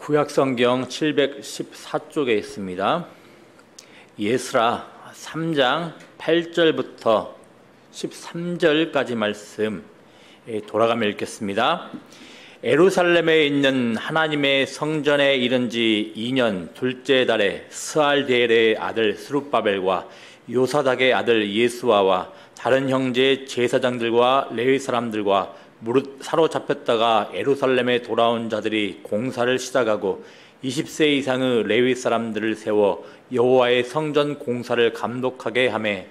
구약성경 714쪽에 있습니다. 예스라 3장 8절부터 13절까지 말씀 돌아가며 읽겠습니다. 예루살렘에 있는 하나님의 성전에 이른 지 2년 둘째 달에 스알디엘의 아들 스룹바벨과 요사닥의 아들 예수아와 다른 형제 제사장들과 레위 사람들과 무릇 사로잡혔다가 예루살렘에 돌아온 자들이 공사를 시작하고 20세 이상의 레위 사람들을 세워 여호와의 성전 공사를 감독하게 하매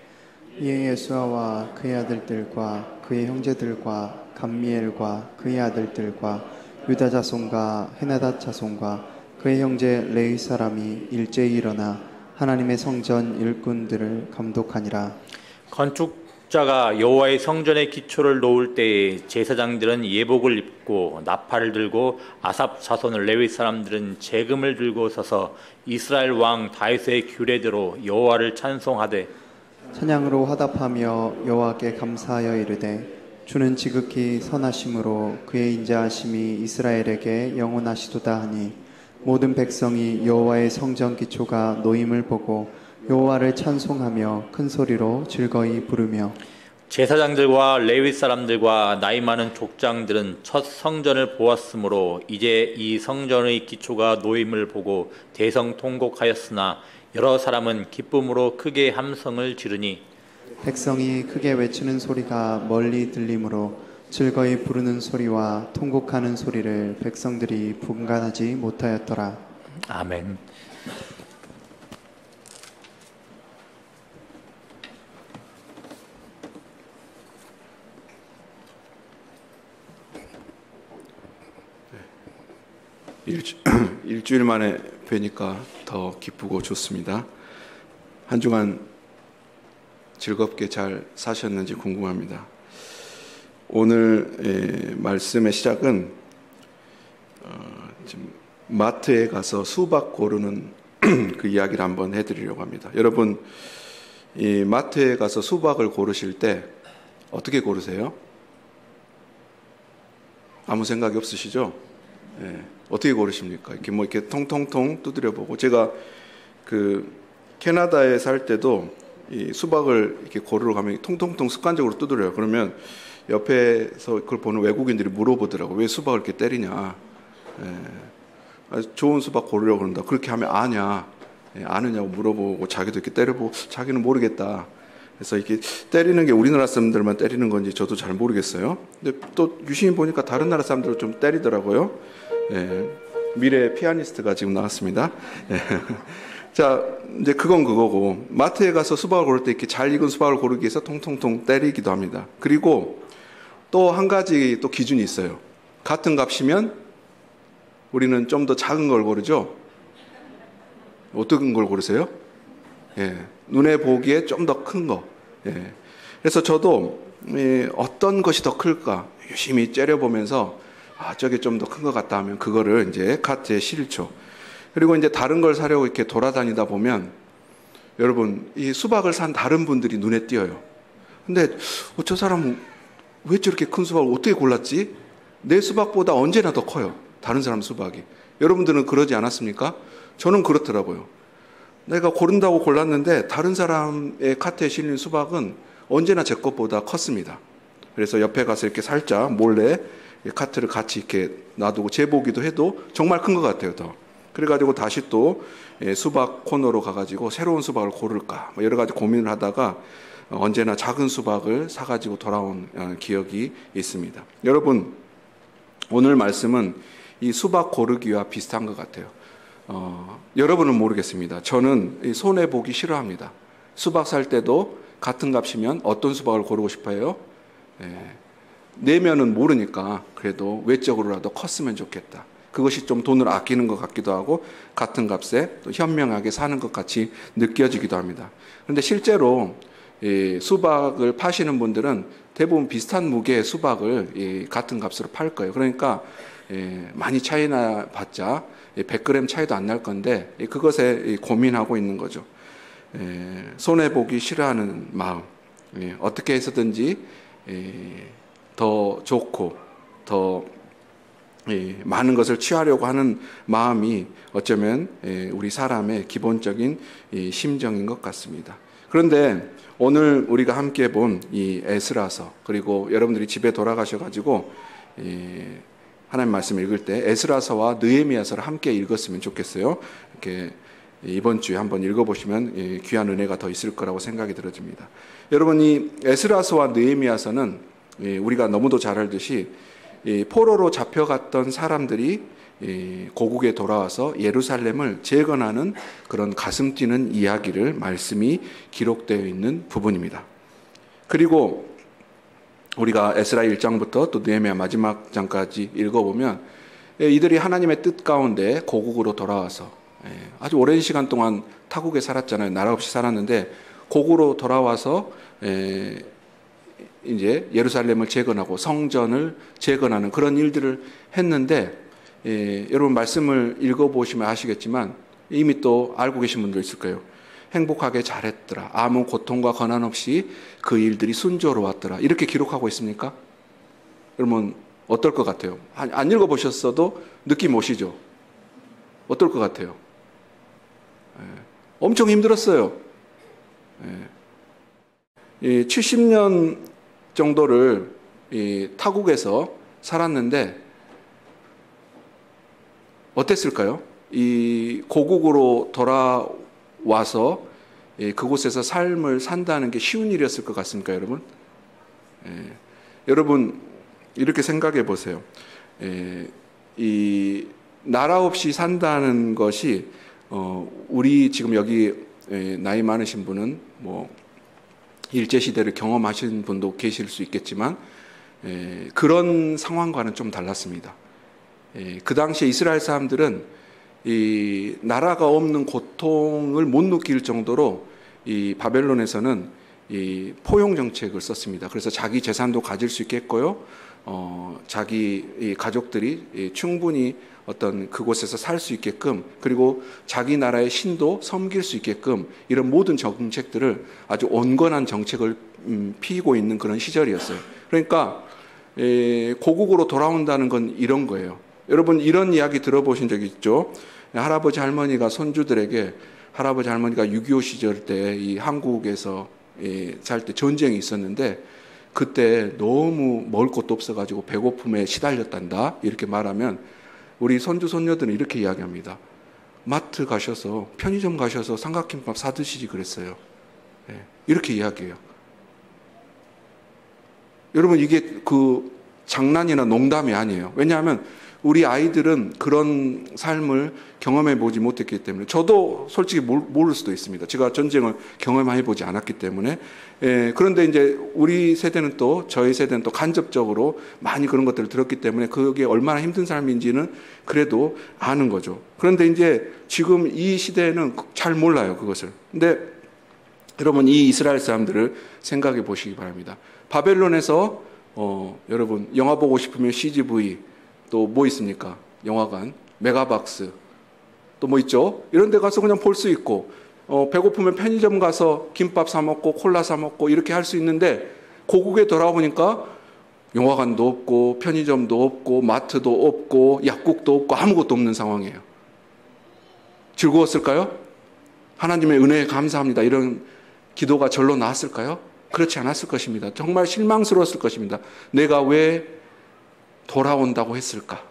이에 예수아와 그의 아들들과 그의 형제들과 감미엘과 그의 아들들과 유다 자손과 헤나닷 자손과 그의 형제 레위 사람이 일제히 일어나 하나님의 성전 일꾼들을 감독하니라. 건축자가 여호와의 성전의 기초를 놓을 때에 제사장들은 예복을 입고 나팔을 들고 아삽 자손 레위 사람들은 재금을 들고 서서 이스라엘 왕 다윗의 규례대로 여호와를 찬송하되 찬양으로 화답하며 여호와께 감사하여 이르되 주는 지극히 선하심으로 그의 인자하심이 이스라엘에게 영원하시도다 하니 모든 백성이 여호와의 성전 기초가 놓임을 보고 여호와를 찬송하며 큰 소리로 즐거이 부르며 제사장들과 레위 사람들과 나이 많은 족장들은 첫 성전을 보았으므로 이제 이 성전의 기초가 놓임을 보고 대성통곡하였으나 여러 사람은 기쁨으로 크게 함성을 지르니 백성이 크게 외치는 소리가 멀리 들리므로 즐거이 부르는 소리와 통곡하는 소리를 백성들이 분간하지 못하였더라. 아멘. 일주일 만에 뵈니까 더 기쁘고 좋습니다. 한 주간 즐겁게 잘 사셨는지 궁금합니다. 오늘 말씀의 시작은 지금 마트에 가서 수박 고르는 그 이야기를 한번 해드리려고 합니다. 여러분, 이 마트에 가서 수박을 고르실 때 어떻게 고르세요? 아무 생각이 없으시죠? 어떻게 고르십니까? 이렇게 이렇게 통통통 두드려 보고, 제가 그 캐나다에 살 때도 이 수박을 이렇게 고르러 가면 통통통 습관적으로 두드려요. 그러면 옆에서 그걸 보는 외국인들이 물어보더라고. 왜 수박을 이렇게 때리냐? 좋은 수박 고르려고 그런다. 그렇게 하면 아냐? 아느냐고 물어보고 자기도 이렇게 때려보고 자기는 모르겠다. 그래서 이렇게 때리는 게 우리나라 사람들만 때리는 건지 저도 잘 모르겠어요. 근데 또 유심히 보니까 다른 나라 사람들을 좀 때리더라고요. 미래 피아니스트가 지금 나왔습니다. 자, 이제 그건 그거고, 마트에 가서 수박을 고를 때 이렇게 잘 익은 수박을 고르기 위해서 통통통 때리기도 합니다. 그리고 또 한 가지 또 기준이 있어요. 같은 값이면 우리는 좀 더 작은 걸 고르죠. 어떤 걸 고르세요? 눈에 보기에 좀 더 큰 거. 그래서 저도 어떤 것이 더 클까 유심히 째려보면서 저게 좀 더 큰 것 같다 하면 그거를 이제 카트에 실죠. 그리고 이제 다른 걸 사려고 이렇게 돌아다니다 보면 여러분, 이 수박을 산 다른 분들이 눈에 띄어요. 근데 저 사람은 왜 저렇게 큰 수박을 어떻게 골랐지? 내 수박보다 언제나 더 커요. 다른 사람 수박이. 여러분들은 그러지 않았습니까? 저는 그렇더라고요. 내가 고른다고 골랐는데 다른 사람의 카트에 실린 수박은 언제나 제 것보다 컸습니다. 그래서 옆에 가서 이렇게 살짝 몰래 카트를 같이 이렇게 놔두고 재보기도 해도 정말 큰 것 같아요, 더. 그래가지고 다시 또 수박 코너로 가가지고 새로운 수박을 고를까 여러 가지 고민을 하다가 언제나 작은 수박을 사가지고 돌아온 기억이 있습니다. 여러분, 오늘 말씀은 이 수박 고르기와 비슷한 것 같아요. 여러분은 모르겠습니다. 저는 손해보기 싫어합니다. 수박 살 때도 같은 값이면 어떤 수박을 고르고 싶어요? 내면은 모르니까 그래도 외적으로라도 컸으면 좋겠다. 그것이 좀 돈을 아끼는 것 같기도 하고 같은 값에 또 현명하게 사는 것 같이 느껴지기도 합니다. 그런데 실제로 수박을 파시는 분들은 대부분 비슷한 무게의 수박을 같은 값으로 팔 거예요. 그러니까 많이 차이나 봤자 100g 차이도 안 날 건데 그것에 고민하고 있는 거죠. 손해보기 싫어하는 마음, 어떻게 해서든지 더 좋고 더 많은 것을 취하려고 하는 마음이 어쩌면 우리 사람의 기본적인 심정인 것 같습니다. 그런데 오늘 우리가 함께 본 이 에스라서, 그리고 여러분들이 집에 돌아가셔가지고 하나님 말씀 읽을 때 에스라서와 느헤미야서를 함께 읽었으면 좋겠어요. 이렇게 이번 주에 한번 읽어보시면 귀한 은혜가 더 있을 거라고 생각이 들어집니다. 여러분, 이 에스라서와 느헤미야서는 우리가 너무도 잘 알듯이 포로로 잡혀갔던 사람들이 고국에 돌아와서 예루살렘을 재건하는 그런 가슴 뛰는 이야기를 말씀이 기록되어 있는 부분입니다. 그리고 우리가 에스라 1장부터 또 느헤미야 마지막 장까지 읽어보면 이들이 하나님의 뜻 가운데 고국으로 돌아와서 아주 오랜 시간 동안 타국에 살았잖아요. 나라 없이 살았는데 고국으로 돌아와서 이제 예루살렘을 재건하고 성전을 재건하는 그런 일들을 했는데, 여러분 말씀을 읽어보시면 아시겠지만 이미 또 알고 계신 분도 있을 거예요. 행복하게 잘했더라. 아무 고통과 고난 없이 그 일들이 순조로웠더라. 이렇게 기록하고 있습니까? 여러분 어떨 것 같아요? 안 읽어보셨어도 느낌 오시죠? 어떨 것 같아요? 엄청 힘들었어요. 70년 정도를 타국에서 살았는데 어땠을까요? 이 고국으로 돌아와서 그곳에서 삶을 산다는 게 쉬운 일이었을 것 같습니까, 여러분? 여러분 이렇게 생각해 보세요. 이 나라 없이 산다는 것이 우리 지금 여기 나이 많으신 분은 뭐 일제시대를 경험하신 분도 계실 수 있겠지만 그런 상황과는 좀 달랐습니다. 그 당시에 이스라엘 사람들은 이 나라가 없는 고통을 못 느낄 정도로 이 바벨론에서는 이 포용 정책을 썼습니다. 그래서 자기 재산도 가질 수 있게 했고요. 자기 이 가족들이 충분히 어떤 그곳에서 살 수 있게끔, 그리고 자기 나라의 신도 섬길 수 있게끔 이런 모든 정책들을 아주 온건한 정책을 피고 있는 그런 시절이었어요. 그러니까 고국으로 돌아온다는 건 이런 거예요. 여러분 이런 이야기 들어보신 적 있죠? 할아버지 할머니가 손주들에게, 할아버지 할머니가 6.25 시절 때 이 한국에서 살 때 전쟁이 있었는데 그때 너무 먹을 것도 없어가지고 배고픔에 시달렸단다 이렇게 말하면 우리 손주 손녀들은 이렇게 이야기합니다. 마트 가셔서, 편의점 가셔서 삼각김밥 사 드시지 그랬어요. 이렇게 이야기해요. 여러분 이게 그 장난이나 농담이 아니에요. 왜냐하면 우리 아이들은 그런 삶을 경험해 보지 못했기 때문에, 저도 솔직히 모를 수도 있습니다. 제가 전쟁을 경험해 보지 않았기 때문에. 그런데 이제 우리 세대는 또, 저희 세대는 또 간접적으로 많이 그런 것들을 들었기 때문에 그게 얼마나 힘든 삶인지는 그래도 아는 거죠. 그런데 이제 지금 이 시대에는 잘 몰라요, 그것을. 근데 여러분 이 이스라엘 사람들을 생각해 보시기 바랍니다. 바벨론에서 여러분 영화 보고 싶으면 CGV, 또 뭐 있습니까? 영화관, 메가박스, 또 뭐 있죠? 이런 데 가서 그냥 볼 수 있고, 배고프면 편의점 가서 김밥 사 먹고 콜라 사 먹고 이렇게 할 수 있는데, 고국에 돌아오니까 영화관도 없고 편의점도 없고 마트도 없고 약국도 없고 아무것도 없는 상황이에요. 즐거웠을까요? 하나님의 은혜에 감사합니다, 이런 기도가 절로 나왔을까요? 그렇지 않았을 것입니다. 정말 실망스러웠을 것입니다. 내가 왜 돌아온다고 했을까?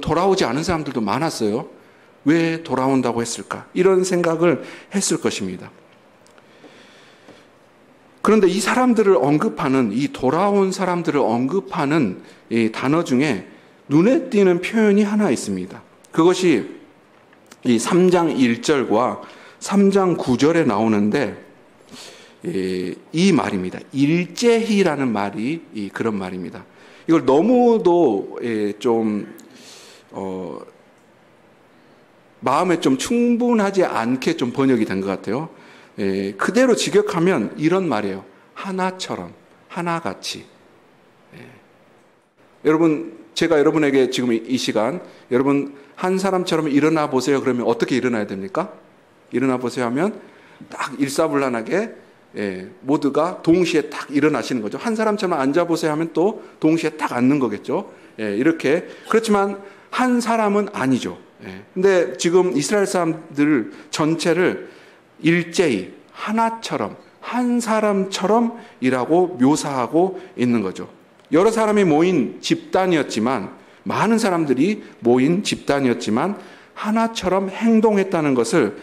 돌아오지 않은 사람들도 많았어요. 왜 돌아온다고 했을까? 이런 생각을 했을 것입니다. 그런데 이 사람들을 언급하는, 이 돌아온 사람들을 언급하는 이 단어 중에 눈에 띄는 표현이 하나 있습니다. 그것이 이 3장 1절과 3장 9절에 나오는데 이 말입니다. 일제히라는 말이 그런 말입니다. 이걸 너무도 좀 마음에 좀 충분하지 않게 좀 번역이 된 것 같아요. 그대로 직역하면 이런 말이에요. 하나처럼, 하나같이. 여러분, 제가 여러분에게 지금 이 시간, 여러분 한 사람처럼 일어나 보세요. 그러면 어떻게 일어나야 됩니까? 일어나 보세요 하면 딱 일사불란하게 모두가 동시에 딱 일어나시는 거죠. 한 사람처럼 앉아보세요 하면 또 동시에 딱 앉는 거겠죠. 이렇게 그렇지만 한 사람은 아니죠. 근데 지금 이스라엘 사람들 전체를 일제히 하나처럼 한 사람처럼이라고 묘사하고 있는 거죠. 여러 사람이 모인 집단이었지만 많은 사람들이 모인 집단이었지만 하나처럼 행동했다는 것을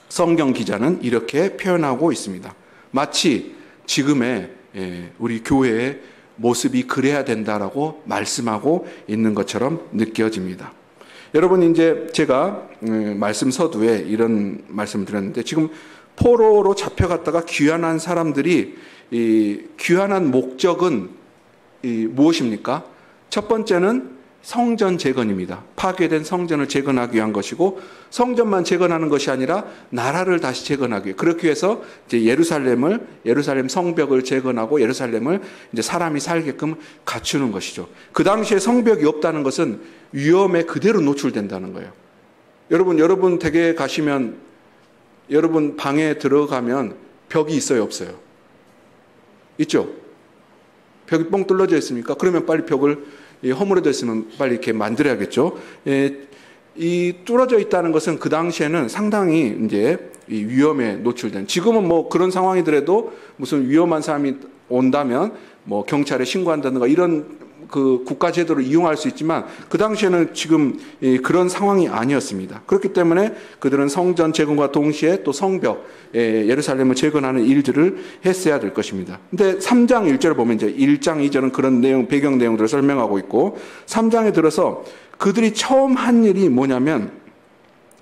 성경 기자는 이렇게 표현하고 있습니다. 마치 지금의 우리 교회의 모습이 그래야 된다라고 말씀하고 있는 것처럼 느껴집니다. 여러분, 이제 제가 말씀 서두에 이런 말씀을 드렸는데 지금 포로로 잡혀갔다가 귀환한 사람들이 이 귀환한 목적은 무엇입니까? 첫 번째는 성전 재건입니다. 파괴된 성전을 재건하기 위한 것이고, 성전만 재건하는 것이 아니라 나라를 다시 재건하기 위해, 그렇기 위해서 이제 예루살렘 성벽을 재건하고 예루살렘을 이제 사람이 살게끔 갖추는 것이죠. 그 당시에 성벽이 없다는 것은 위험에 그대로 노출된다는 거예요. 여러분 댁에 가시면 여러분 방에 들어가면 벽이 있어요, 없어요? 있죠? 벽이 뻥 뚫려져 있습니까? 그러면 빨리 벽을 허물어져 있으면 빨리 이렇게 만들어야겠죠. 이 뚫어져 있다는 것은 그 당시에는 상당히 이제 이 위험에 노출된, 지금은 뭐 그런 상황이더라도 무슨 위험한 사람이 온다면 뭐 경찰에 신고한다든가 이런 그 국가 제도를 이용할 수 있지만 그 당시에는 지금 그런 상황이 아니었습니다. 그렇기 때문에 그들은 성전 재건과 동시에 또 성벽, 예루살렘을 재건하는 일들을 했어야 될 것입니다. 근데 3장 1절을 보면 이제 1장 2절은 그런 내용, 배경 내용들을 설명하고 있고 3장에 들어서 그들이 처음 한 일이 뭐냐면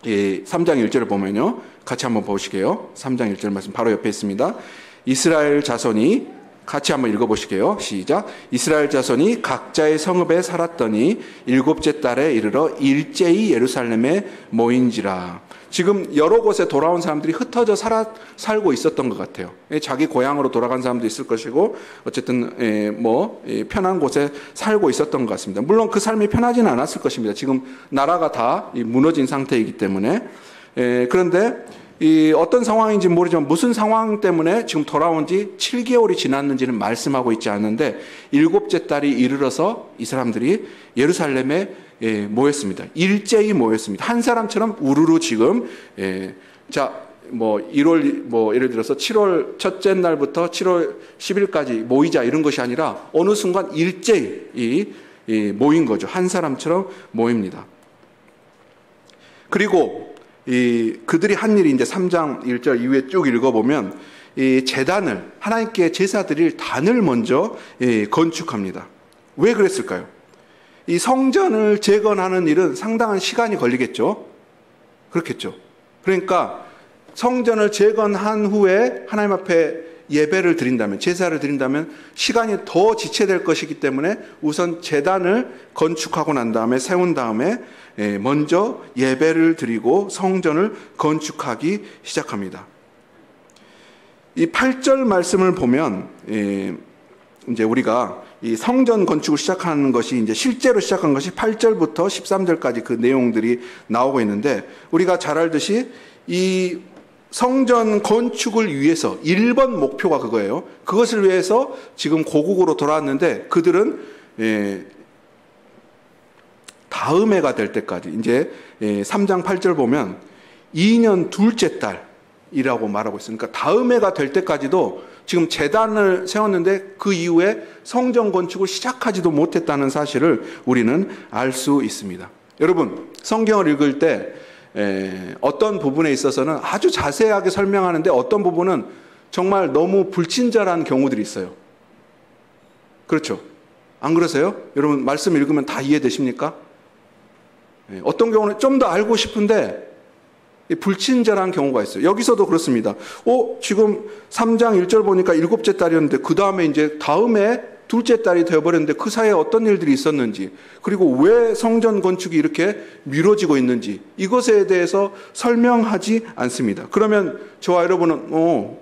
3장 1절을 보면요. 같이 한번 보시게요. 3장 1절 말씀 바로 옆에 있습니다. 이스라엘 자손이 같이 한번 읽어보시게요. 시작. 이스라엘 자손이 각자의 성읍에 살았더니 일곱째 달에 이르러 일제히 예루살렘에 모인지라. 지금 여러 곳에 돌아온 사람들이 흩어져 살고 있었던 것 같아요. 자기 고향으로 돌아간 사람도 있을 것이고 어쨌든 편한 곳에 살고 있었던 것 같습니다. 물론 그 삶이 편하지는 않았을 것입니다. 지금 나라가 다 무너진 상태이기 때문에. 그런데 어떤 상황인지 모르지만 무슨 상황 때문에 지금 돌아온 지 7개월이 지났는지는 말씀하고 있지 않는데 일곱째 달이 이르러서 이 사람들이 예루살렘에 모였습니다. 일제히 모였습니다. 한 사람처럼 우르르 지금 1월 예를 들어서 7월 첫째 날부터 7월 10일까지 모이자 이런 것이 아니라 어느 순간 일제히 모인 거죠. 한 사람처럼 모입니다. 그리고 그들이 한 일이 이제 3장 1절 이후에 쭉 읽어보면 이 제단을, 하나님께 제사 드릴 단을 먼저 건축합니다. 왜 그랬을까요? 이 성전을 재건하는 일은 상당한 시간이 걸리겠죠. 그렇겠죠. 그러니까 성전을 재건한 후에 하나님 앞에 예배를 드린다면, 제사를 드린다면 시간이 더 지체될 것이기 때문에 우선 제단을 건축하고 난 다음에, 세운 다음에 먼저 예배를 드리고 성전을 건축하기 시작합니다. 이 8절 말씀을 보면 이제 우리가 이 성전 건축을 시작하는 것이 이제 실제로 시작한 것이 8절부터 13절까지 그 내용들이 나오고 있는데, 우리가 잘 알듯이 이 성전 건축을 위해서 1번 목표가 그거예요. 그것을 위해서 지금 고국으로 돌아왔는데 그들은 다음 해가 될 때까지, 이제 3장 8절 보면 2년 둘째 달이라고 말하고 있으니까 다음 해가 될 때까지도 지금 제단을 세웠는데 그 이후에 성전 건축을 시작하지도 못했다는 사실을 우리는 알 수 있습니다. 여러분, 성경을 읽을 때 어떤 부분에 있어서는 아주 자세하게 설명하는데 어떤 부분은 정말 너무 불친절한 경우들이 있어요. 그렇죠? 안 그러세요? 여러분, 말씀 읽으면 다 이해되십니까? 어떤 경우는 좀 더 알고 싶은데 불친절한 경우가 있어요. 여기서도 그렇습니다. 지금 3장 1절 보니까 일곱째 달이었는데 그 다음에 이제 다음에 둘째 달이 되어버렸는데 그 사이에 어떤 일들이 있었는지, 그리고 왜 성전 건축이 이렇게 미뤄지고 있는지 이것에 대해서 설명하지 않습니다. 그러면 저와 여러분은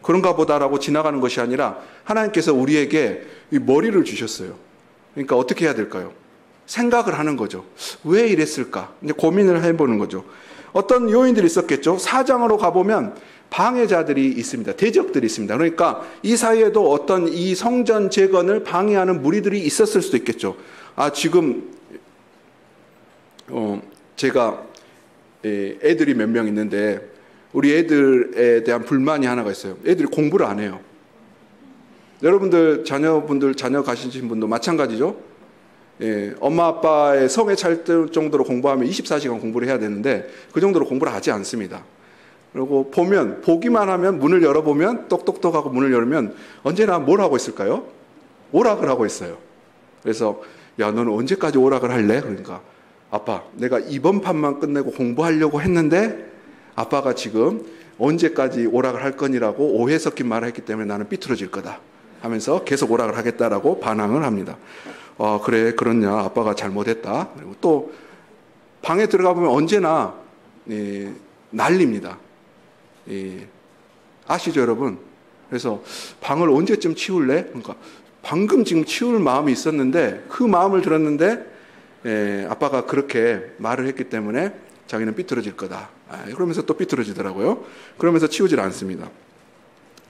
그런가 보다라고 지나가는 것이 아니라 하나님께서 우리에게 이 머리를 주셨어요. 그러니까 어떻게 해야 될까요? 생각을 하는 거죠. 왜 이랬을까? 이제 고민을 해보는 거죠. 어떤 요인들이 있었겠죠. 사장으로 가보면 방해자들이 있습니다. 대적들이 있습니다. 그러니까 이 사이에도 어떤 이 성전 재건을 방해하는 무리들이 있었을 수도 있겠죠. 지금 제가 애들이 몇 명 있는데 우리 애들에 대한 불만이 하나가 있어요. 애들이 공부를 안 해요. 여러분들 자녀 가신 분도 마찬가지죠. 엄마 아빠의 성에 찰 정도로 공부하면 24시간 공부를 해야 되는데 그 정도로 공부를 하지 않습니다. 그리고 보기만 하면 문을 열어보면 똑똑똑하고 문을 열면 언제나 뭘 하고 있을까요? 오락을 하고 있어요. 그래서 야, 너는 언제까지 오락을 할래? 그러니까 아빠, 내가 이번 판만 끝내고 공부하려고 했는데 아빠가 지금 언제까지 오락을 할 거니라고 오해 섞인 말을 했기 때문에 나는 삐뚤어질 거다 하면서 계속 오락을 하겠다라고 반항을 합니다. 그래, 그렇냐, 아빠가 잘못했다. 그리고 또 방에 들어가 보면 언제나 난립니다. 아시죠, 여러분? 그래서 방을 언제쯤 치울래? 그러니까 방금 지금 치울 마음이 있었는데 그 마음을 들었는데 아빠가 그렇게 말을 했기 때문에 자기는 삐뚤어질 거다. 그러면서 또 삐뚤어지더라고요. 그러면서 치우질 않습니다.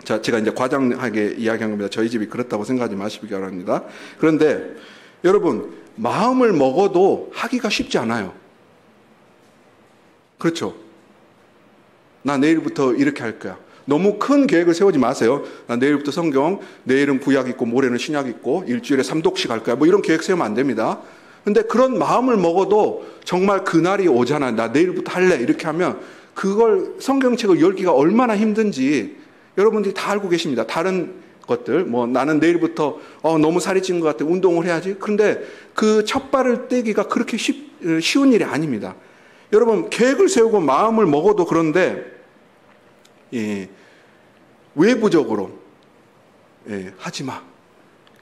자, 제가 이제 과장하게 이야기한 겁니다. 저희 집이 그렇다고 생각하지 마시기 바랍니다. 그런데 여러분, 마음을 먹어도 하기가 쉽지 않아요. 그렇죠? 나 내일부터 이렇게 할 거야. 너무 큰 계획을 세우지 마세요. 나 내일부터 성경, 내일은 구약 있고 모레는 신약 있고 일주일에 3독씩 할 거야. 뭐 이런 계획 세우면 안 됩니다. 근데 그런 마음을 먹어도 정말 그날이 오잖아. 나 내일부터 할래. 이렇게 하면 그걸 성경책을 열기가 얼마나 힘든지 여러분들이 다 알고 계십니다. 다른 것들, 나는 내일부터 너무 살이 찐 것 같아. 운동을 해야지. 그런데 그 첫 발을 떼기가 그렇게 쉬운 일이 아닙니다. 여러분, 계획을 세우고 마음을 먹어도 그런데 외부적으로 하지 마.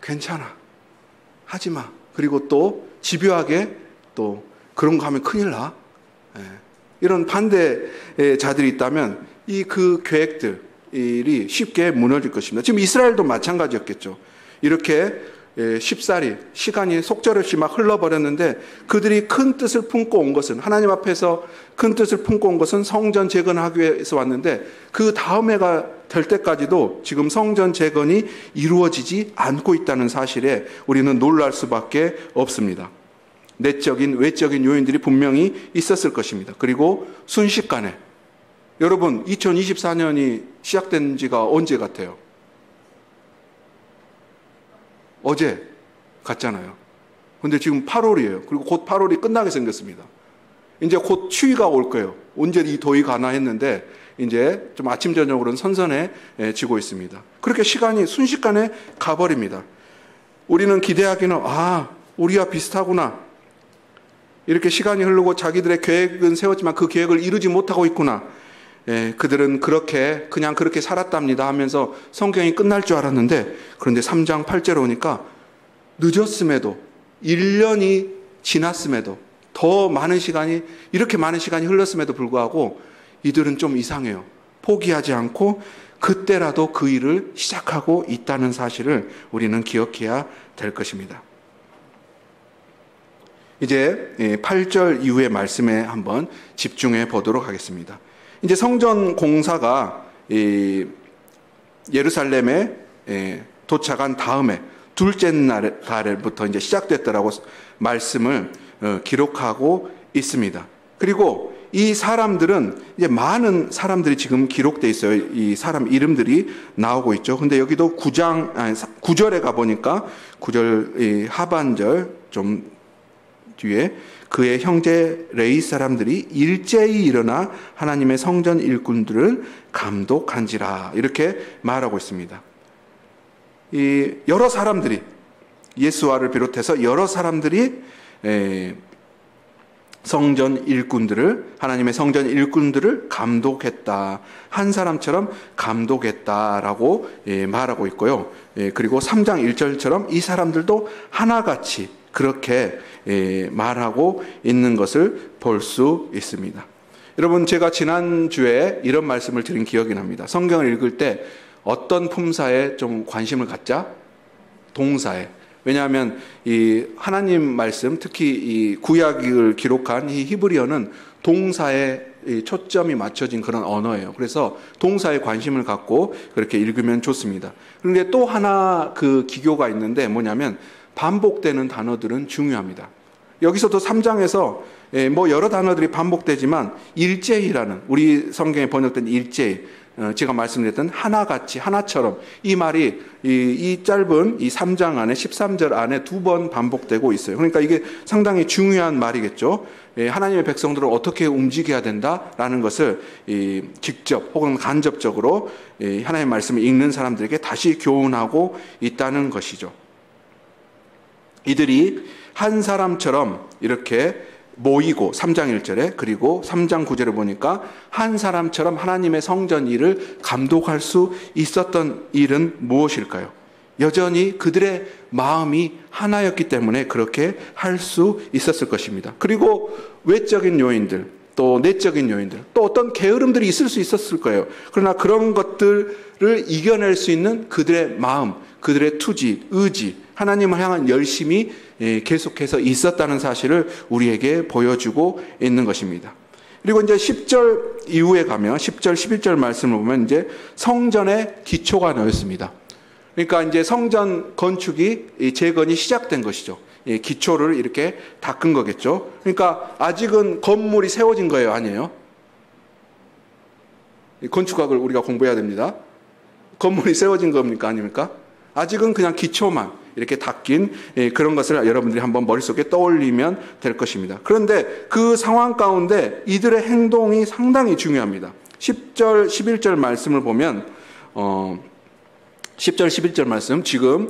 괜찮아. 하지 마. 그리고 또 집요하게 또 그런 거 하면 큰일 나. 이런 반대자들이 있다면 그 계획들이 쉽게 무너질 것입니다. 지금 이스라엘도 마찬가지였겠죠. 이렇게 쉽사리 시간이 속절없이 막 흘러버렸는데 그들이 큰 뜻을 품고 온 것은 하나님 앞에서 큰 뜻을 품고 온 것은 성전 재건하기 위해서 왔는데 그 다음 해가 될 때까지도 지금 성전 재건이 이루어지지 않고 있다는 사실에 우리는 놀랄 수밖에 없습니다. 내적인 외적인 요인들이 분명히 있었을 것입니다. 그리고 순식간에 여러분 2024년이 시작된 지가 언제 같아요? 어제 같잖아요. 근데 지금 8월이에요. 그리고 곧 8월이 끝나게 생겼습니다. 이제 곧 추위가 올 거예요. 언제 이 더위 가나 했는데 이제 좀 아침 저녁으로는 선선해지고 있습니다. 그렇게 시간이 순식간에 가버립니다. 우리는 기대하기는 우리와 비슷하구나. 이렇게 시간이 흐르고 자기들의 계획은 세웠지만 그 계획을 이루지 못하고 있구나. 그들은 그냥 그렇게 살았답니다 하면서 성경이 끝날 줄 알았는데 그런데 3장 8절에 오니까 늦었음에도 1년이 지났음에도 더 많은 시간이 이렇게 많은 시간이 흘렀음에도 불구하고 이들은 좀 이상해요. 포기하지 않고 그때라도 그 일을 시작하고 있다는 사실을 우리는 기억해야 될 것입니다. 이제 8절 이후의 말씀에 한번 집중해 보도록 하겠습니다. 이제 성전 공사가 예루살렘에 도착한 다음에 둘째 날부터 이제 시작됐다라고 말씀을 기록하고 있습니다. 그리고 이 사람들은 이제 많은 사람들이 지금 기록돼 있어요. 이 사람 이름들이 나오고 있죠. 근데 여기도 9절에 가 보니까 9절 하반절 좀 뒤에 그의 형제 레위 사람들이 일제히 일어나 하나님의 성전 일꾼들을 감독한지라 이렇게 말하고 있습니다. 이 여러 사람들이 예수와를 비롯해서 여러 사람들이 성전 일꾼들을 하나님의 성전 일꾼들을 감독했다. 한 사람처럼 감독했다라고 말하고 있고요. 그리고 3장 1절처럼 이 사람들도 하나같이 그렇게 말하고 있는 것을 볼 수 있습니다. 여러분, 제가 지난주에 이런 말씀을 드린 기억이 납니다. 성경을 읽을 때 어떤 품사에 좀 관심을 갖자? 동사에. 왜냐하면 이 하나님 말씀, 특히 이 구약을 기록한 이 히브리어는 동사에 초점이 맞춰진 그런 언어예요. 그래서 동사에 관심을 갖고 그렇게 읽으면 좋습니다. 그런데 또 하나 그 기교가 있는데 뭐냐면 반복되는 단어들은 중요합니다. 여기서도 3장에서 뭐 여러 단어들이 반복되지만 일제히라는 우리 성경에 번역된 일제히 제가 말씀드렸던 하나같이 하나처럼 이 말이 이 짧은 이 3장 안에 13절 안에 2번 반복되고 있어요. 그러니까 이게 상당히 중요한 말이겠죠. 하나님의 백성들을 어떻게 움직여야 된다라는 것을 직접 혹은 간접적으로 하나님의 말씀을 읽는 사람들에게 다시 교훈하고 있다는 것이죠. 이들이 한 사람처럼 이렇게 모이고 3장 1절에 그리고 3장 9절에 보니까 한 사람처럼 하나님의 성전 일을 감독할 수 있었던 일은 무엇일까요? 여전히 그들의 마음이 하나였기 때문에 그렇게 할 수 있었을 것입니다. 그리고 외적인 요인들, 또 내적인 요인들, 또 어떤 게으름들이 있을 수 있었을 거예요. 그러나 그런 것들을 이겨낼 수 있는 그들의 마음, 그들의 투지, 의지, 하나님을 향한 열심이 계속해서 있었다는 사실을 우리에게 보여주고 있는 것입니다. 그리고 이제 10절 이후에 가면 10절, 11절 말씀을 보면 이제 성전의 기초가 놓였습니다. 그러니까 이제 성전 건축이 재건이 시작된 것이죠. 기초를 이렇게 닦은 거겠죠. 그러니까 아직은 건물이 세워진 거예요, 아니에요? 건축학을 우리가 공부해야 됩니다. 건물이 세워진 겁니까, 아닙니까? 아직은 그냥 기초만 이렇게 닦인 그런 것을 여러분들이 한번 머릿속에 떠올리면 될 것입니다. 그런데 그 상황 가운데 이들의 행동이 상당히 중요합니다. 10절, 11절 말씀을 보면 10절, 11절 말씀 지금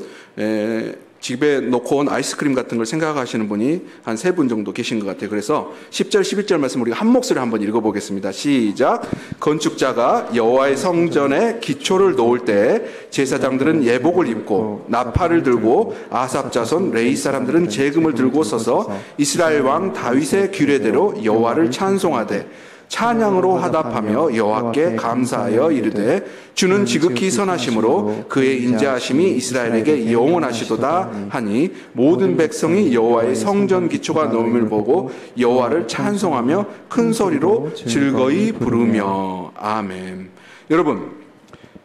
집에 놓고 온 아이스크림 같은 걸 생각하시는 분이 한 3분 정도 계신 것 같아요. 그래서 10절, 11절 말씀 우리가 한 목소리 한번 읽어보겠습니다. 시작. 건축자가 여호와의 성전에 기초를 놓을 때 제사장들은 예복을 입고 나팔을 들고 아삽 자손 레위 사람들은 제금을 들고 서서 이스라엘 왕 다윗의 규례대로 여호와를 찬송하되 찬양으로 화답하며 여호와께 감사하여 이르되 주는 지극히 선하심으로 그의 인자하심이 이스라엘에게 영원하시도다 하니 모든 백성이 여호와의 성전 기초가 놓음을 보고 여호와를 찬송하며 큰 소리로 즐거이 부르며 아멘. 여러분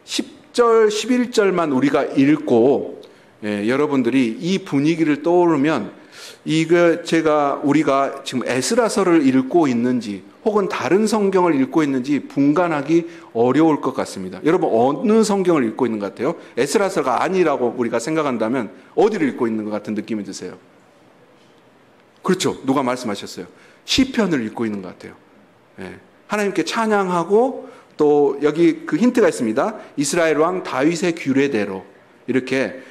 10절 11절만 우리가 읽고 여러분들이 이 분위기를 떠오르면 우리가 지금 에스라서를 읽고 있는지 혹은 다른 성경을 읽고 있는지 분간하기 어려울 것 같습니다. 여러분 어느 성경을 읽고 있는 것 같아요? 에스라서가 아니라고 우리가 생각한다면 어디를 읽고 있는 것 같은 느낌이 드세요? 그렇죠. 누가 말씀하셨어요? 시편을 읽고 있는 것 같아요. 하나님께 찬양하고 또 여기 그 힌트가 있습니다. 이스라엘 왕 다윗의 규례대로 이렇게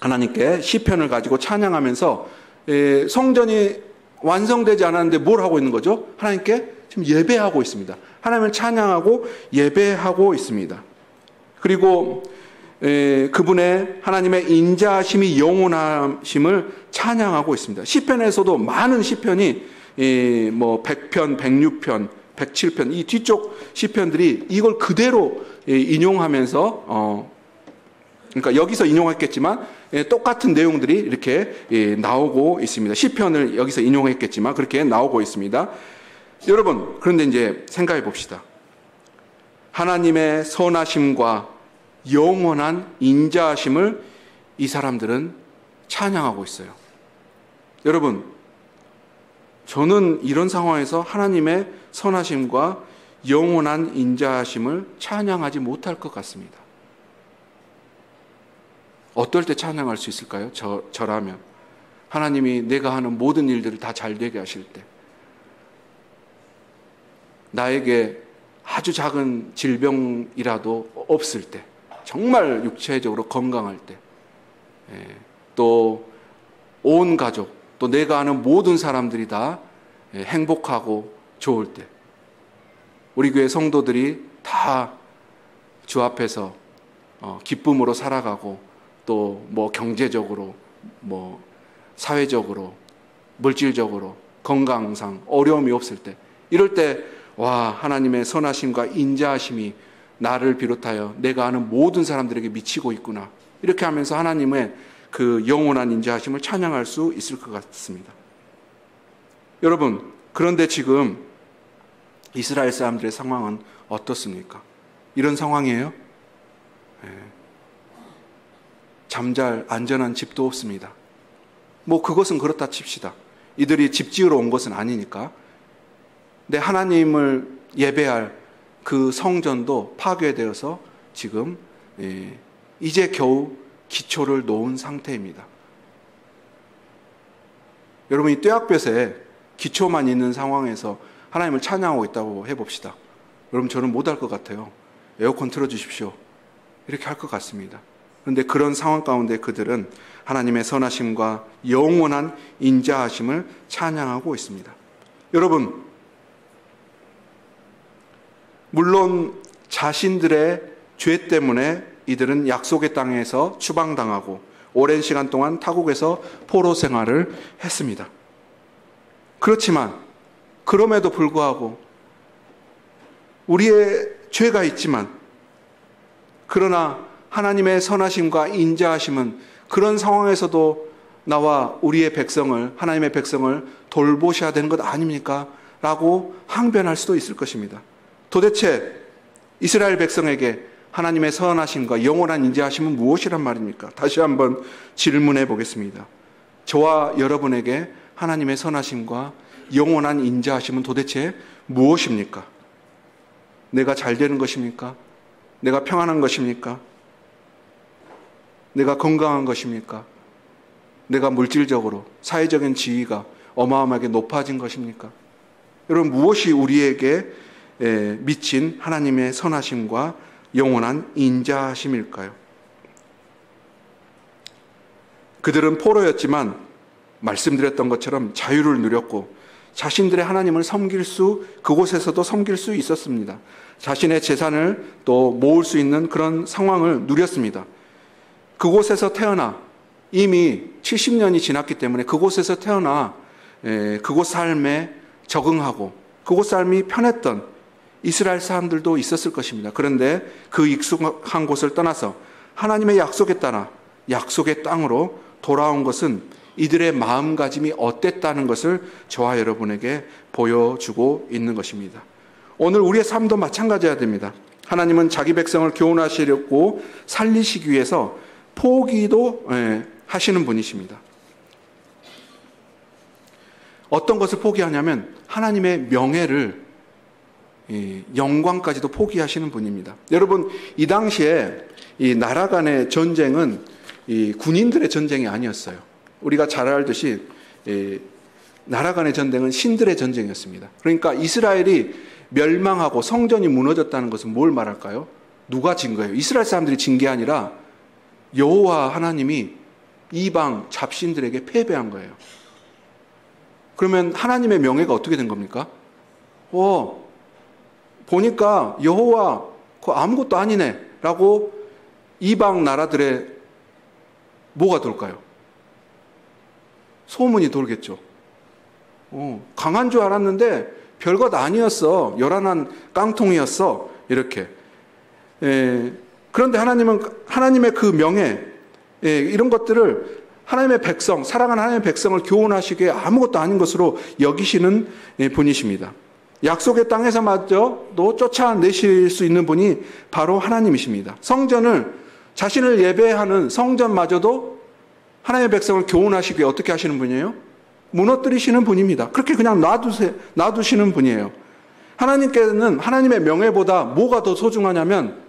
하나님께 시편을 가지고 찬양하면서 성전이 완성되지 않았는데 뭘 하고 있는 거죠? 하나님께 지금 예배하고 있습니다. 하나님을 찬양하고 예배하고 있습니다. 그리고 그분의 하나님의 인자하심이 영원하심을 찬양하고 있습니다. 시편에서도 많은 시편이 뭐 100편, 106편, 107편 이 뒤쪽 시편들이 이걸 그대로 인용하면서 그러니까 여기서 인용했겠지만 똑같은 내용들이 이렇게 나오고 있습니다. 시편을 여기서 인용했겠지만 그렇게 나오고 있습니다. 여러분 그런데 이제 생각해 봅시다. 하나님의 선하심과 영원한 인자하심을 이 사람들은 찬양하고 있어요. 여러분 저는 이런 상황에서 하나님의 선하심과 영원한 인자하심을 찬양하지 못할 것 같습니다. 어떨 때 찬양할 수 있을까요? 저라면 하나님이 내가 하는 모든 일들을 다 잘되게 하실 때, 나에게 아주 작은 질병이라도 없을 때, 정말 육체적으로 건강할 때, 또 온 가족, 또 내가 아는 모든 사람들이 다 행복하고 좋을 때, 우리 교회 성도들이 다 주 앞에서 기쁨으로 살아가고 또 뭐 경제적으로 뭐 사회적으로 물질적으로 건강상 어려움이 없을 때, 이럴 때 와 하나님의 선하심과 인자하심이 나를 비롯하여 내가 아는 모든 사람들에게 미치고 있구나, 이렇게 하면서 하나님의 그 영원한 인자하심을 찬양할 수 있을 것 같습니다. 여러분 그런데 지금 이스라엘 사람들의 상황은 어떻습니까? 이런 상황이에요? 잠잘 안전한 집도 없습니다. 뭐 그것은 그렇다 칩시다. 이들이 집 지으러 온 것은 아니니까. 근데 하나님을 예배할 그 성전도 파괴되어서 지금 이제 겨우 기초를 놓은 상태입니다. 여러분, 이 뙤약볕에 기초만 있는 상황에서 하나님을 찬양하고 있다고 해봅시다. 여러분, 저는 못할 것 같아요. 에어컨 틀어주십시오. 이렇게 할 것 같습니다. 그런데 그런 상황 가운데 그들은 하나님의 선하심과 영원한 인자하심을 찬양하고 있습니다. 여러분, 물론 자신들의 죄 때문에 이들은 약속의 땅에서 추방당하고 오랜 시간 동안 타국에서 포로 생활을 했습니다. 그렇지만 그럼에도 불구하고 우리의 죄가 있지만, 그러나 하나님의 선하심과 인자하심은 그런 상황에서도 나와 우리의 백성을, 하나님의 백성을 돌보셔야 되는 것 아닙니까? 라고 항변할 수도 있을 것입니다. 도대체 이스라엘 백성에게 하나님의 선하심과 영원한 인자하심은 무엇이란 말입니까? 다시 한번 질문해 보겠습니다. 저와 여러분에게 하나님의 선하심과 영원한 인자하심은 도대체 무엇입니까? 내가 잘 되는 것입니까? 내가 평안한 것입니까? 내가 건강한 것입니까? 내가 물질적으로, 사회적인 지위가 어마어마하게 높아진 것입니까? 여러분, 무엇이 우리에게 미친 하나님의 선하심과 영원한 인자하심일까요? 그들은 포로였지만 말씀드렸던 것처럼 자유를 누렸고 자신들의 하나님을 그곳에서도 섬길 수 있었습니다. 자신의 재산을 또 모을 수 있는 그런 상황을 누렸습니다. 그곳에서 태어나 이미 70년이 지났기 때문에 그곳에서 태어나 그곳 삶에 적응하고 그곳 삶이 편했던 이스라엘 사람들도 있었을 것입니다. 그런데 그 익숙한 곳을 떠나서 하나님의 약속에 따라 약속의 땅으로 돌아온 것은 이들의 마음가짐이 어땠다는 것을 저와 여러분에게 보여주고 있는 것입니다. 오늘 우리의 삶도 마찬가지여야 됩니다. 하나님은 자기 백성을 교훈하시려고 살리시기 위해서 포기도 하시는 분이십니다. 어떤 것을 포기하냐면 하나님의 명예를, 영광까지도 포기하시는 분입니다. 여러분, 이 당시에 이 나라 간의 전쟁은 이 군인들의 전쟁이 아니었어요. 우리가 잘 알듯이 나라 간의 전쟁은 신들의 전쟁이었습니다. 그러니까 이스라엘이 멸망하고 성전이 무너졌다는 것은 뭘 말할까요? 누가 진 거예요? 이스라엘 사람들이 진 게 아니라 여호와 하나님이 이방 잡신들에게 패배한 거예요. 그러면 하나님의 명예가 어떻게 된 겁니까? 보니까 여호와 그거 아무것도 아니네 라고 이방 나라들의 뭐가 돌까요? 소문이 돌겠죠. 강한 줄 알았는데 별것 아니었어. 요란한 깡통이었어. 이렇게. 그런데 하나님은 하나님의 그 명예, 이런 것들을 하나님의 백성, 사랑하는 하나님의 백성을 교훈하시기에 아무것도 아닌 것으로 여기시는 분이십니다. 약속의 땅에서마저도 쫓아내실 수 있는 분이 바로 하나님이십니다. 성전을, 자신을 예배하는 성전마저도 하나님의 백성을 교훈하시기에 어떻게 하시는 분이에요? 무너뜨리시는 분입니다. 그렇게 그냥 놔두시는 분이에요. 하나님께는 하나님의 명예보다 뭐가 더 소중하냐면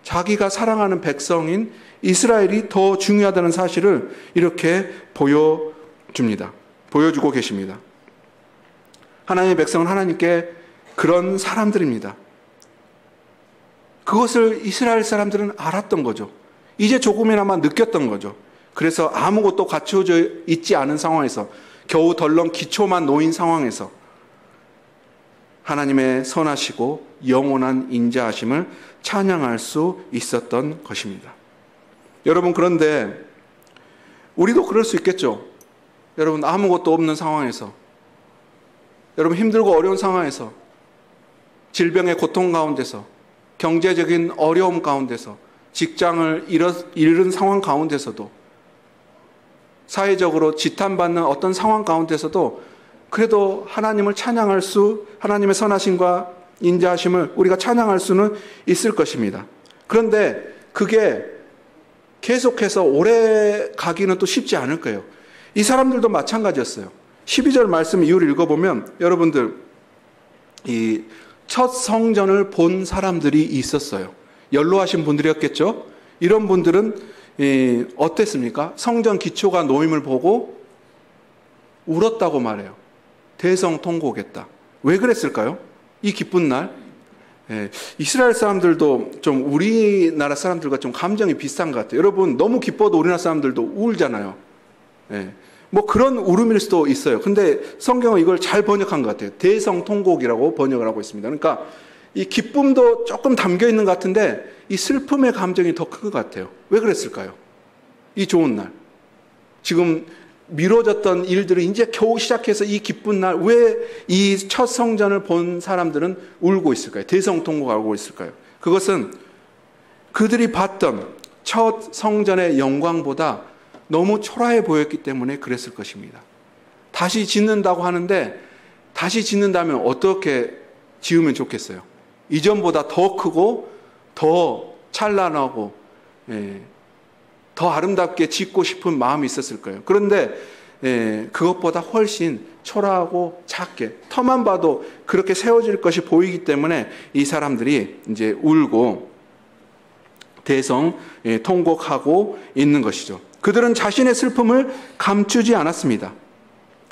자기가 사랑하는 백성인 이스라엘이 더 중요하다는 사실을 이렇게 보여줍니다. 보여주고 계십니다. 하나님의 백성은 하나님께 그런 사람들입니다. 그것을 이스라엘 사람들은 알았던 거죠. 이제 조금이나마 느꼈던 거죠. 그래서 아무것도 갖춰져 있지 않은 상황에서, 겨우 덜렁 기초만 놓인 상황에서 하나님의 선하시고 영원한 인자하심을 찬양할 수 있었던 것입니다. 여러분, 그런데 우리도 그럴 수 있겠죠. 여러분, 아무것도 없는 상황에서, 여러분 힘들고 어려운 상황에서, 질병의 고통 가운데서, 경제적인 어려움 가운데서, 직장을 잃은 상황 가운데서도, 사회적으로 지탄받는 어떤 상황 가운데서도 그래도 하나님을 찬양할 하나님의 선하심과 인자하심을 우리가 찬양할 수는 있을 것입니다. 그런데 그게 계속해서 오래 가기는 또 쉽지 않을 거예요. 이 사람들도 마찬가지였어요. 12절 말씀 이유를 읽어보면 여러분들 이 첫 성전을 본 사람들이 있었어요. 연로하신 분들이었겠죠. 이런 분들은 어땠습니까? 성전 기초가 놓임을 보고 울었다고 말해요. 대성통곡했다. 왜 그랬을까요? 이 기쁜 날 이스라엘 사람들도 좀 우리나라 사람들과 좀 감정이 비슷한 것 같아요. 여러분 너무 기뻐도 우리나라 사람들도 울잖아요. 뭐 그런 울음일 수도 있어요. 근데 성경은 이걸 잘 번역한 것 같아요. 대성통곡이라고 번역을 하고 있습니다. 그러니까 이 기쁨도 조금 담겨 있는 것 같은데 이 슬픔의 감정이 더 큰 것 같아요. 왜 그랬을까요? 이 좋은 날, 지금 미뤄졌던 일들을 이제 겨우 시작해서 이 기쁜 날, 왜 이 첫 성전을 본 사람들은 울고 있을까요? 대성통곡하고 있을까요? 그것은 그들이 봤던 첫 성전의 영광보다 너무 초라해 보였기 때문에 그랬을 것입니다. 다시 짓는다고 하는데 다시 짓는다면 어떻게 지으면 좋겠어요? 이전보다 더 크고 더 찬란하고 더 아름답게 짓고 싶은 마음이 있었을 거예요. 그런데 그것보다 훨씬 초라하고 작게 터만 봐도 그렇게 세워질 것이 보이기 때문에 이 사람들이 이제 울고 대성 통곡하고 있는 것이죠. 그들은 자신의 슬픔을 감추지 않았습니다.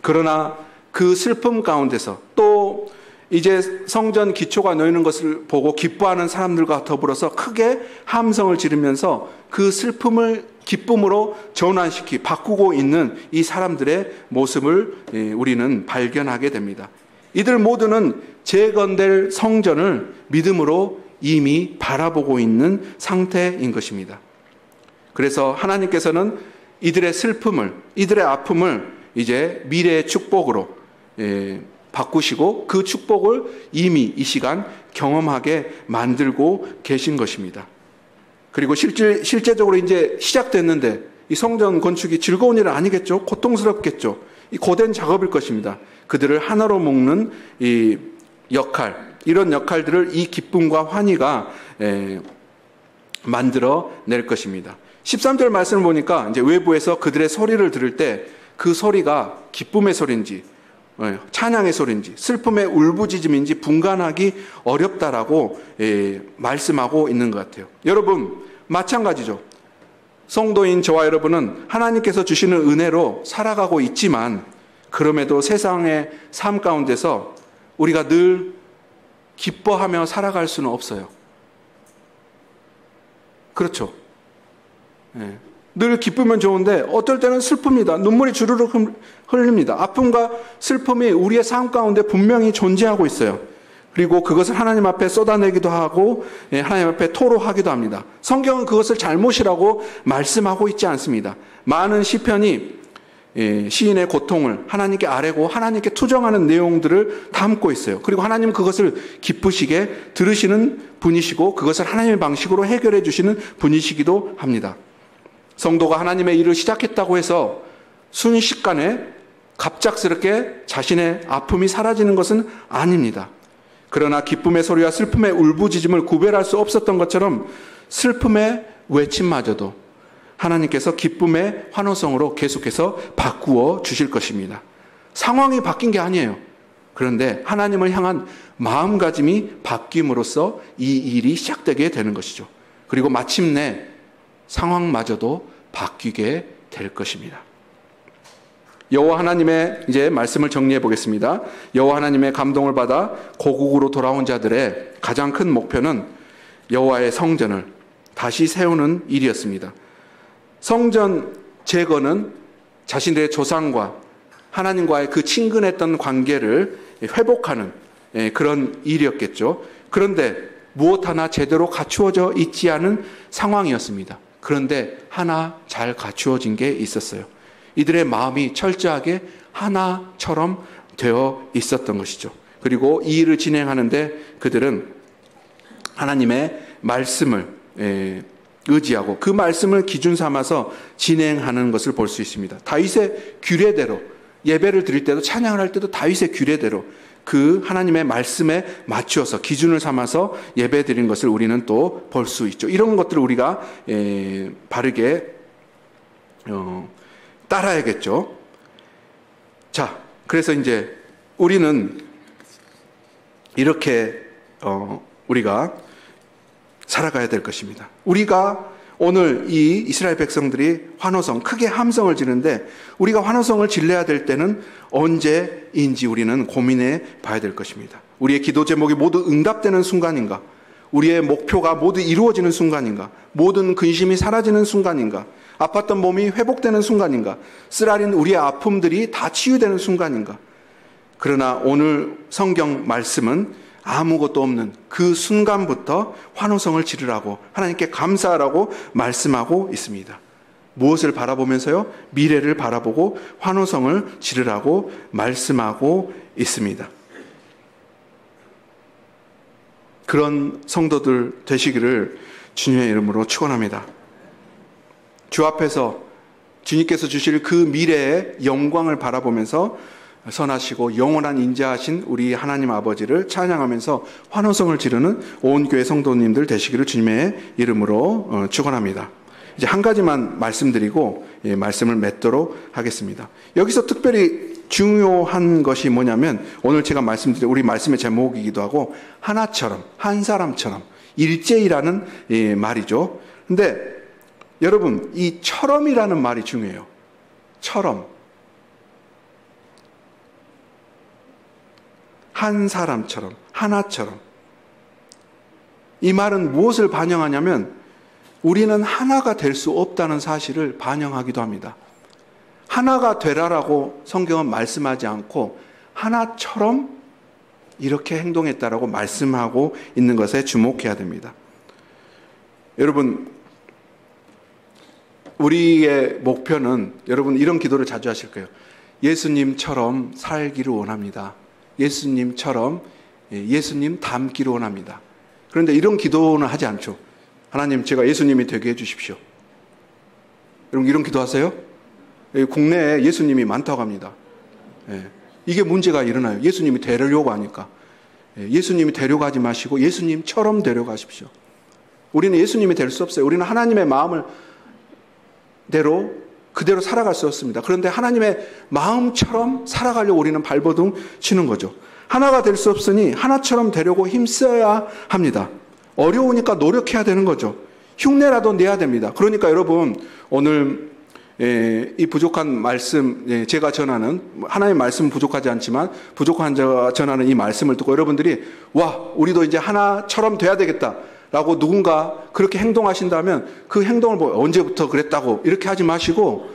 그러나 그 슬픔 가운데서 또 이제 성전 기초가 놓이는 것을 보고 기뻐하는 사람들과 더불어서 크게 함성을 지르면서 그 슬픔을 기쁨으로 전환시키 바꾸고 있는 이 사람들의 모습을 우리는 발견하게 됩니다. 이들 모두는 재건될 성전을 믿음으로 이미 바라보고 있는 상태인 것입니다. 그래서 하나님께서는 이들의 슬픔을, 이들의 아픔을 이제 미래의 축복으로 바꾸시고 그 축복을 이미 이 시간 경험하게 만들고 계신 것입니다. 그리고 실제적으로 이제 시작됐는데 이 성전 건축이 즐거운 일은 아니겠죠? 고통스럽겠죠? 이 고된 작업일 것입니다. 그들을 하나로 묶는 이 역할, 이런 역할들을 이 기쁨과 환희가 만들어 낼 것입니다. 13절 말씀을 보니까 이제 외부에서 그들의 소리를 들을 때 그 소리가 기쁨의 소리인지 찬양의 소리인지 슬픔의 울부짖음인지 분간하기 어렵다라고 말씀하고 있는 것 같아요. 여러분 마찬가지죠. 성도인 저와 여러분은 하나님께서 주시는 은혜로 살아가고 있지만 그럼에도 세상의 삶 가운데서 우리가 늘 기뻐하며 살아갈 수는 없어요. 그렇죠. 늘 기쁘면 좋은데 어떨 때는 슬픕니다. 눈물이 주르륵 흘립니다. 아픔과 슬픔이 우리의 삶 가운데 분명히 존재하고 있어요. 그리고 그것을 하나님 앞에 쏟아내기도 하고 하나님 앞에 토로하기도 합니다. 성경은 그것을 잘못이라고 말씀하고 있지 않습니다. 많은 시편이 시인의 고통을 하나님께 아뢰고 하나님께 투정하는 내용들을 담고 있어요. 그리고 하나님은 그것을 기쁘시게 들으시는 분이시고 그것을 하나님의 방식으로 해결해 주시는 분이시기도 합니다. 성도가 하나님의 일을 시작했다고 해서 순식간에 갑작스럽게 자신의 아픔이 사라지는 것은 아닙니다. 그러나 기쁨의 소리와 슬픔의 울부짖음을 구별할 수 없었던 것처럼 슬픔의 외침마저도 하나님께서 기쁨의 환호성으로 계속해서 바꾸어 주실 것입니다. 상황이 바뀐 게 아니에요. 그런데 하나님을 향한 마음가짐이 바뀜으로써 이 일이 시작되게 되는 것이죠. 그리고 마침내 상황마저도 바뀌게 될 것입니다. 여호와 하나님의 이제 말씀을 정리해 보겠습니다. 여호와 하나님의 감동을 받아 고국으로 돌아온 자들의 가장 큰 목표는 여호와의 성전을 다시 세우는 일이었습니다. 성전 재건은 자신들의 조상과 하나님과의 그 친근했던 관계를 회복하는 그런 일이었겠죠. 그런데 무엇 하나 제대로 갖추어져 있지 않은 상황이었습니다. 그런데 하나 잘 갖추어진 게 있었어요. 이들의 마음이 철저하게 하나처럼 되어 있었던 것이죠. 그리고 이 일을 진행하는데 그들은 하나님의 말씀을 의지하고 그 말씀을 기준 삼아서 진행하는 것을 볼 수 있습니다. 다윗의 규례대로 예배를 드릴 때도 찬양을 할 때도 다윗의 규례대로 그 하나님의 말씀에 맞추어서 기준을 삼아서 예배 드린 것을 우리는 또 볼 수 있죠. 이런 것들을 우리가 바르게 따라야겠죠. 자, 그래서 이제 우리는 이렇게 우리가 살아가야 될 것입니다. 우리가 오늘 이 이스라엘 백성들이 환호성, 크게 함성을 지르는데 우리가 환호성을 질러야 될 때는 언제인지 우리는 고민해 봐야 될 것입니다. 우리의 기도 제목이 모두 응답되는 순간인가? 우리의 목표가 모두 이루어지는 순간인가? 모든 근심이 사라지는 순간인가? 아팠던 몸이 회복되는 순간인가? 쓰라린 우리의 아픔들이 다 치유되는 순간인가? 그러나 오늘 성경 말씀은 아무것도 없는 그 순간부터 환호성을 지르라고 하나님께 감사하라고 말씀하고 있습니다. 무엇을 바라보면서요? 미래를 바라보고 환호성을 지르라고 말씀하고 있습니다. 그런 성도들 되시기를 주님의 이름으로 축원합니다. 주 앞에서 주님께서 주실 그 미래의 영광을 바라보면서 선하시고 영원한 인자하신 우리 하나님 아버지를 찬양하면서 환호성을 지르는 온 교회 성도님들 되시기를 주님의 이름으로 축원합니다. 이제 한 가지만 말씀드리고 말씀을 맺도록 하겠습니다. 여기서 특별히 중요한 것이 뭐냐면 오늘 제가 말씀드린 우리 말씀의 제목이기도 하고 하나처럼 한 사람처럼 일제이라는 말이죠. 근데 여러분 이 처럼이라는 말이 중요해요. 처럼 한 사람처럼 하나처럼 이 말은 무엇을 반영하냐면 우리는 하나가 될 수 없다는 사실을 반영하기도 합니다. 하나가 되라라고 성경은 말씀하지 않고 하나처럼 이렇게 행동했다라고 말씀하고 있는 것에 주목해야 됩니다. 여러분 우리의 목표는 여러분 이런 기도를 자주 하실 거예요. 예수님처럼 살기를 원합니다. 예수님처럼 예수님 닮기를 원합니다. 그런데 이런 기도는 하지 않죠. 하나님 제가 예수님이 되게 해주십시오. 여러분 이런 기도하세요? 국내에 예수님이 많다고 합니다. 이게 문제가 일어나요. 예수님이 되려고 하니까. 예수님이 되려고 하지 마시고 예수님처럼 되려고 하십시오. 우리는 예수님이 될 수 없어요. 우리는 하나님의 마음을 그대로 살아갈 수 없습니다. 그런데 하나님의 마음처럼 살아가려고 우리는 발버둥 치는 거죠. 하나가 될 수 없으니 하나처럼 되려고 힘써야 합니다. 어려우니까 노력해야 되는 거죠. 흉내라도 내야 됩니다. 그러니까 여러분 오늘 이 부족한 말씀 제가 전하는 하나님의 말씀은 부족하지 않지만 부족한 자가 전하는 이 말씀을 듣고 여러분들이 와 우리도 이제 하나처럼 돼야 되겠다 라고 누군가 그렇게 행동하신다면 그 행동을 뭐 언제부터 그랬다고 이렇게 하지 마시고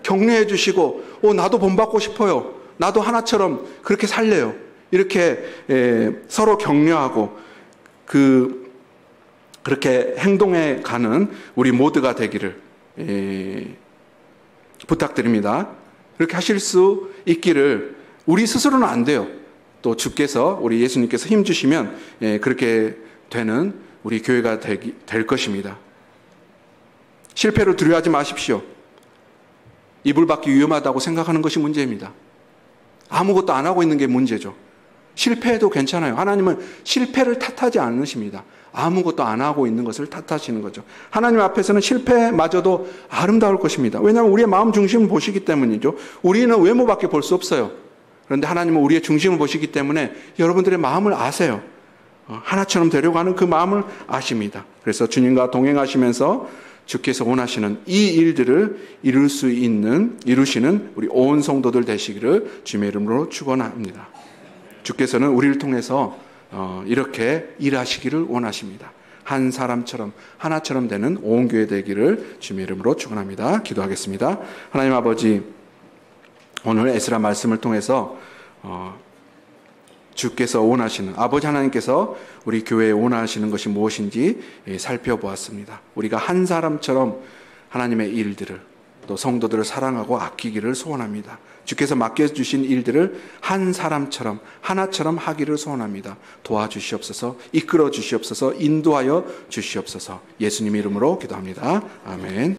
격려해 주시고 나도 본받고 싶어요. 나도 하나처럼 그렇게 살래요. 이렇게 서로 격려하고 그렇게 행동해 가는 우리 모두가 되기를 부탁드립니다. 그렇게 하실 수 있기를 우리 스스로는 안 돼요. 또 주께서 우리 예수님께서 힘 주시면 그렇게 되는 우리 교회가 될 것입니다. 실패를 두려워하지 마십시오. 이불 밖이 위험하다고 생각하는 것이 문제입니다. 아무것도 안 하고 있는 게 문제죠. 실패해도 괜찮아요. 하나님은 실패를 탓하지 않으십니다. 아무것도 안 하고 있는 것을 탓하시는 거죠. 하나님 앞에서는 실패마저도 아름다울 것입니다. 왜냐하면 우리의 마음 중심을 보시기 때문이죠. 우리는 외모밖에 볼 수 없어요. 그런데 하나님은 우리의 중심을 보시기 때문에 여러분들의 마음을 아세요. 하나처럼 되려고 하는 그 마음을 아십니다. 그래서 주님과 동행하시면서 주께서 원하시는 이 일들을 이루시는 우리 온 성도들 되시기를 주님의 이름으로 축원합니다. 주께서는 우리를 통해서 이렇게 일하시기를 원하십니다. 한 사람처럼 하나처럼 되는 온 교회 되기를 주님의 이름으로 축원합니다. 기도하겠습니다. 하나님 아버지 오늘 에스라 말씀을 통해서 주께서 원하시는 아버지 하나님께서 우리 교회에 원하시는 것이 무엇인지 살펴보았습니다. 우리가 한 사람처럼 하나님의 일들을 또 성도들을 사랑하고 아끼기를 소원합니다. 주께서 맡겨주신 일들을 한 사람처럼 하나처럼 하기를 소원합니다. 도와주시옵소서, 이끌어 주시옵소서, 인도하여 주시옵소서. 예수님 이름으로 기도합니다. 아멘.